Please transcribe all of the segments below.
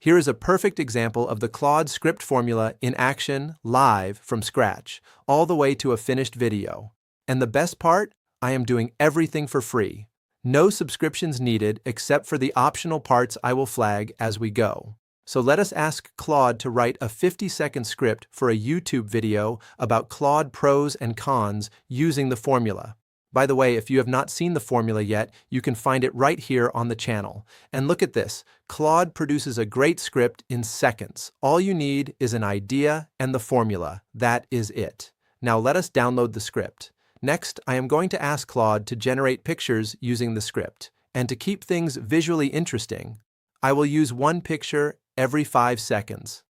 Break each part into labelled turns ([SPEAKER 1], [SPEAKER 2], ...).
[SPEAKER 1] Here is a perfect example of the Claude script formula in action, live, from scratch, all the way to a finished video. And the best part? I am doing everything for free. No subscriptions needed except for the optional parts I will flag as we go. So let us ask Claude to write a 50-second script for a YouTube video about Claude pros and cons using the formula. By the way, if you have not seen the formula yet, you can find it right here on the channel. And look at this, Claude produces a great script in seconds. All you need is an idea and the formula. That is it. Now let us download the script. Next, I am going to ask Claude to generate pictures using the script. And to keep things visually interesting, I will use one picture every 5 seconds.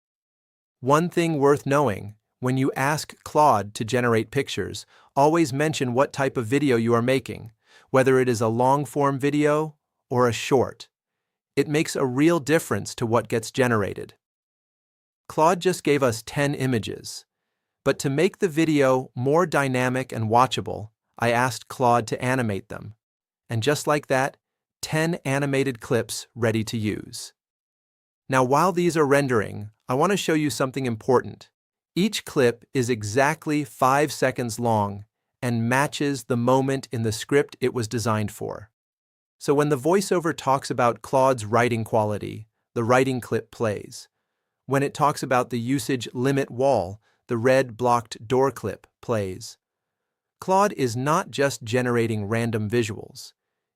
[SPEAKER 1] One thing worth knowing, when you ask Claude to generate pictures, always mention what type of video you are making, whether it is a long-form video or a short. It makes a real difference to what gets generated. Claude just gave us 10 images. But to make the video more dynamic and watchable, I asked Claude to animate them. And just like that, 10 animated clips ready to use. Now, while these are rendering, I want to show you something important. Each clip is exactly 5 seconds long and matches the moment in the script it was designed for. So when the voiceover talks about Claude's writing quality, the writing clip plays. When it talks about the usage limit wall, the red blocked door clip plays. Claude is not just generating random visuals.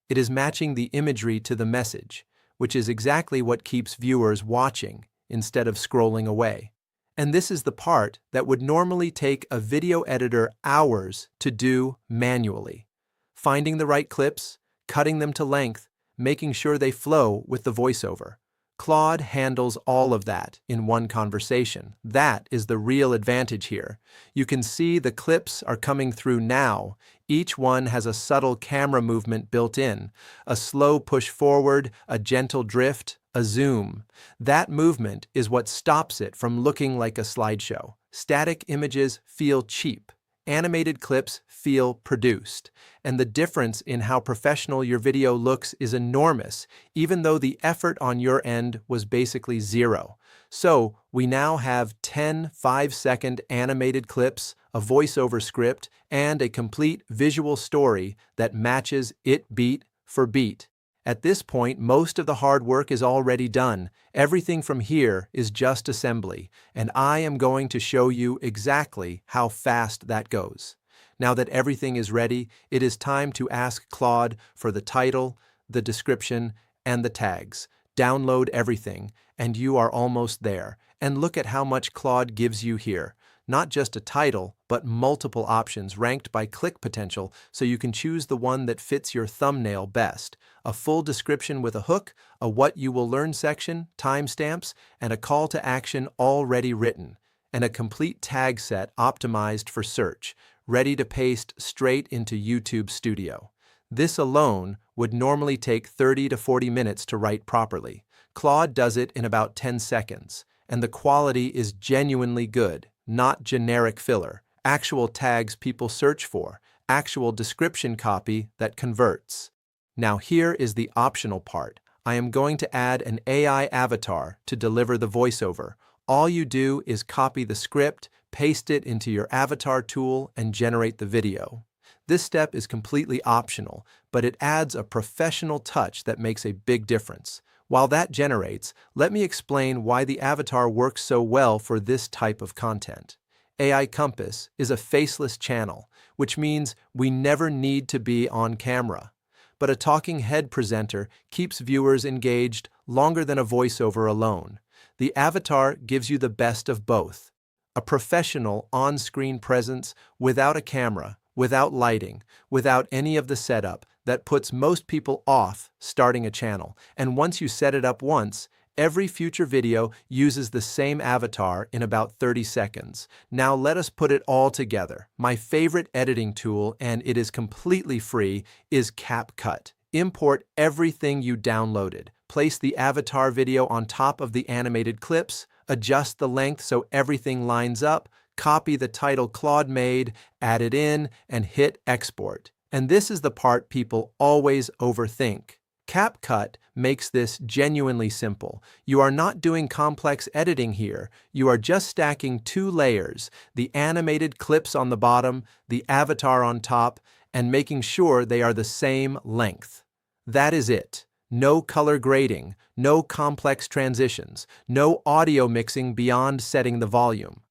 [SPEAKER 1] It is matching the imagery to the message, which is exactly what keeps viewers watching instead of scrolling away. And this is the part that would normally take a video editor hours to do manually. Finding the right clips, cutting them to length, making sure they flow with the voiceover. Claude handles all of that in one conversation. That is the real advantage here. You can see the clips are coming through now. Each one has a subtle camera movement built in, a slow push forward, a gentle drift, a zoom. That movement is what stops it from looking like a slideshow. Static images feel cheap. Animated clips feel produced. And the difference in how professional your video looks is enormous, even though the effort on your end was basically zero. So we now have 10 5-second animated clips, a voiceover script, and a complete visual story that matches it beat for beat. At this point, most of the hard work is already done. Everything from here is just assembly, and I am going to show you exactly how fast that goes. Now that everything is ready, it is time to ask Claude for the title, the description, and the tags. Download everything, and you are almost there. And look at how much Claude gives you here. Not just a title, but multiple options ranked by click potential, so you can choose the one that fits your thumbnail best. A full description with a hook, a what you will learn section, timestamps, and a call to action already written, and a complete tag set optimized for search, ready to paste straight into YouTube Studio. This alone would normally take 30 to 40 minutes to write properly. Claude does it in about 10 seconds, and the quality is genuinely good. Not generic filler, actual tags people search for, actual description copy that converts. Now here is the optional part. I am going to add an AI avatar to deliver the voiceover. All you do is copy the script, paste it into your avatar tool, and generate the video. This step is completely optional, but it adds a professional touch that makes a big difference. While that generates, let me explain why the avatar works so well for this type of content. AI Compass is a faceless channel, which means we never need to be on camera. But a talking head presenter keeps viewers engaged longer than a voiceover alone. The avatar gives you the best of both. A professional on-screen presence without a camera, without lighting, without any of the setup that puts most people off starting a channel. And once you set it up once, every future video uses the same avatar in about 30 seconds. Now let us put it all together. My favorite editing tool, and it is completely free, is CapCut. Import everything you downloaded. Place the avatar video on top of the animated clips, adjust the length so everything lines up, copy the title Claude made, add it in, and hit export. And this is the part people always overthink. CapCut makes this genuinely simple. You are not doing complex editing here. You are just stacking two layers, the animated clips on the bottom, the avatar on top, and making sure they are the same length. That is it. No color grading, no complex transitions, no audio mixing beyond setting the volume.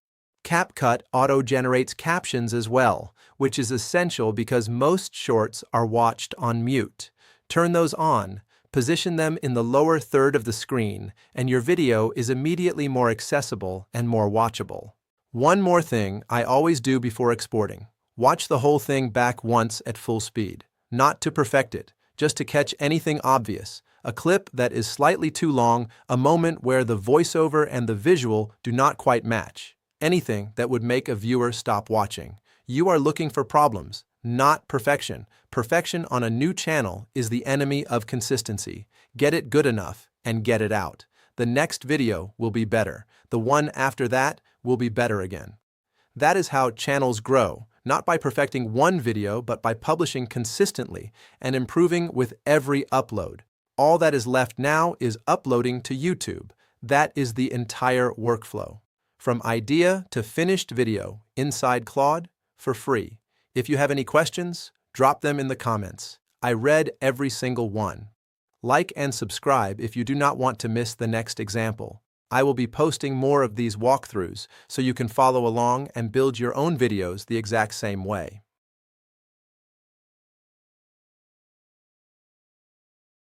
[SPEAKER 1] CapCut auto-generates captions as well, which is essential because most shorts are watched on mute. Turn those on, position them in the lower third of the screen, and your video is immediately more accessible and more watchable. One more thing I always do before exporting. Watch the whole thing back once at full speed. Not to perfect it, just to catch anything obvious. A clip that is slightly too long, a moment where the voiceover and the visual do not quite match. Anything that would make a viewer stop watching. You are looking for problems, not perfection. Perfection on a new channel is the enemy of consistency. Get it good enough and get it out. The next video will be better. The one after that will be better again. That is how channels grow, not by perfecting one video, but by publishing consistently and improving with every upload. All that is left now is uploading to YouTube. That is the entire workflow. From idea to finished video inside Claude for free. If you have any questions, drop them in the comments. I read every single one. Like and subscribe if you do not want to miss the next example. I will be posting more of these walkthroughs so you can follow along and build your own videos the exact same way.